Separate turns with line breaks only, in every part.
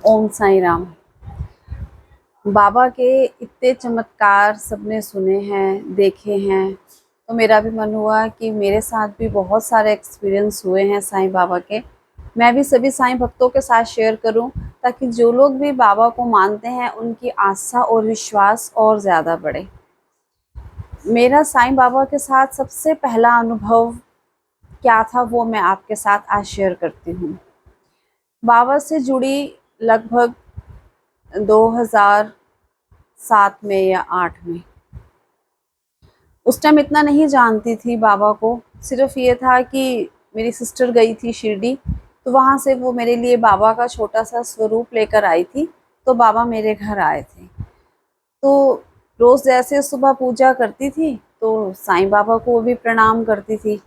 ओम साई राम। बाबा के इतने चमत्कार सबने सुने हैं, देखे हैं, तो मेरा भी मन हुआ कि मेरे साथ भी बहुत सारे एक्सपीरियंस हुए हैं साईं बाबा के। मैं भी सभी साईं भक्तों के साथ शेयर करूं, ताकि जो लोग भी बाबा को मानते हैं उनकी आस्था और विश्वास और ज़्यादा बढ़े। मेरा साईं बाबा के साथ सबसे पहला अनुभव क्या था वो मैं आपके साथ आज शेयर करती हूँ। बाबा से जुड़ी लगभग 2007 में या 8 में। उस टाइम इतना नहीं जानती थी बाबा को, सिर्फ ये था कि मेरी सिस्टर गई थी शिरडी, तो वहाँ से वो मेरे लिए बाबा का छोटा सा स्वरूप लेकर आई थी। तो बाबा मेरे घर आए थे, तो रोज़ जैसे सुबह पूजा करती थी तो साईं बाबा को भी प्रणाम करती थी।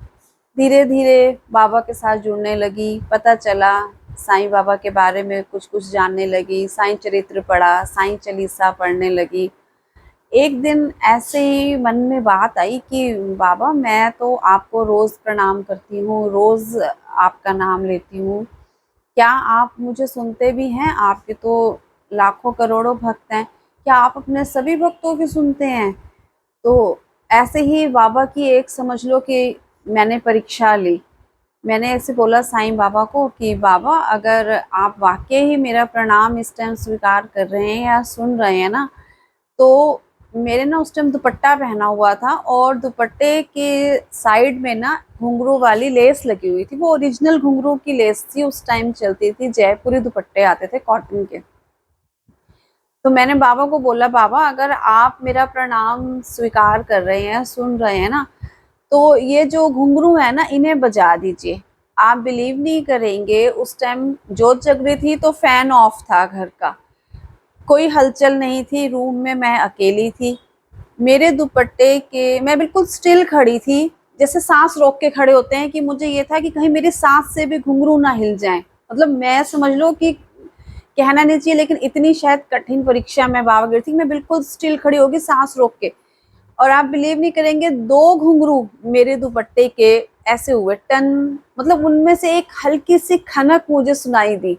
धीरे धीरे बाबा के साथ जुड़ने लगी, पता चला साईं बाबा के बारे में कुछ कुछ जानने लगी, साईं चरित्र पढ़ा, साईं चालीसा पढ़ने लगी। एक दिन ऐसे ही मन में बात आई कि बाबा मैं तो आपको रोज़ प्रणाम करती हूँ, रोज़ आपका नाम लेती हूँ, क्या आप मुझे सुनते भी हैं? आपके तो लाखों करोड़ों भक्त हैं, क्या आप अपने सभी भक्तों की सुनते हैं? तो ऐसे ही बाबा की एक समझ लो कि मैंने परीक्षा ली। मैंने ऐसे बोला साईं बाबा को कि बाबा अगर आप वाक़ई ही मेरा प्रणाम इस टाइम स्वीकार कर रहे हैं या सुन रहे हैं ना, तो मेरे ना उस टाइम दुपट्टा पहना हुआ था और दुपट्टे के साइड में ना घुंघरू वाली लेस लगी हुई थी। वो ओरिजिनल घुंघरू की लेस थी, उस टाइम चलती थी, जयपुरी दुपट्टे आते थे कॉटन के। तो मैंने बाबा को बोला बाबा अगर आप मेरा प्रणाम स्वीकार कर रहे हैं, सुन रहे हैं ना, तो ये जो घुंघरू है ना इन्हें बजा दीजिए। आप बिलीव नहीं करेंगे, उस टाइम जोत जग रही थी तो फैन ऑफ था घर का, कोई हलचल नहीं थी, रूम में मैं अकेली थी। मेरे दुपट्टे के मैं बिल्कुल स्टिल खड़ी थी, जैसे सांस रोक के खड़े होते हैं, कि मुझे ये था कि कहीं मेरी सांस से भी घुंघरू ना हिल जाएं। मतलब मैं समझ लो कि कहना नहीं चाहिए, लेकिन इतनी शायद कठिन परीक्षा में बाबा गई थी। मैं बिल्कुल स्टिल खड़ी होगी सांस रोक के, और आप बिलीव नहीं करेंगे 2 घुंघरू मेरे दुपट्टे के ऐसे हुए टन, मतलब उनमें से एक हल्की सी खनक मुझे सुनाई दी।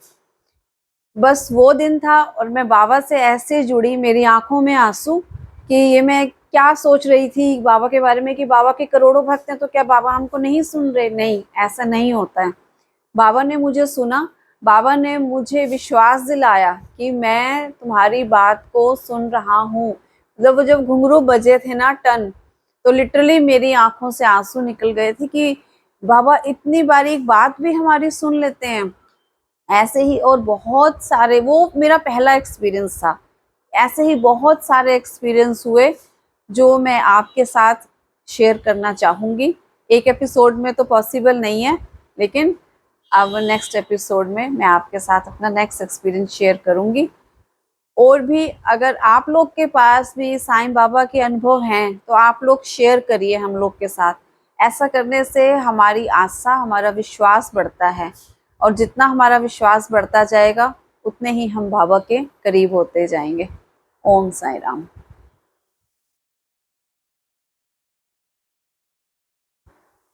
बस वो दिन था और मैं बाबा से ऐसे जुड़ी, मेरी आंखों में आंसू, कि ये मैं क्या सोच रही थी बाबा के बारे में कि बाबा के करोड़ों भक्त हैं तो क्या बाबा हमको नहीं सुन रहे? नहीं, ऐसा नहीं होता है। बाबा ने मुझे सुना, बाबा ने मुझे विश्वास दिलाया कि मैं तुम्हारी बात को सुन रहा हूँ। मतलब वो जब घुंघरू बजे थे ना टन, तो लिटरली मेरी आंखों से आंसू निकल गए थे कि बाबा इतनी बारीक बात भी हमारी सुन लेते हैं। ऐसे ही और बहुत सारे, वो मेरा पहला एक्सपीरियंस था। ऐसे ही बहुत सारे एक्सपीरियंस हुए जो मैं आपके साथ शेयर करना चाहूँगी। एक एपिसोड में तो पॉसिबल नहीं है, लेकिन अब नेक्स्ट एपिसोड में मैं आपके साथ अपना नेक्स्ट एक्सपीरियंस शेयर करूँगी। और भी अगर आप लोग के पास भी साईं बाबा के अनुभव हैं तो आप लोग शेयर करिए हम लोग के साथ। ऐसा करने से हमारी आस्था, हमारा विश्वास बढ़ता है, और जितना हमारा विश्वास बढ़ता जाएगा उतने ही हम बाबा के करीब होते जाएंगे। ओम साई राम।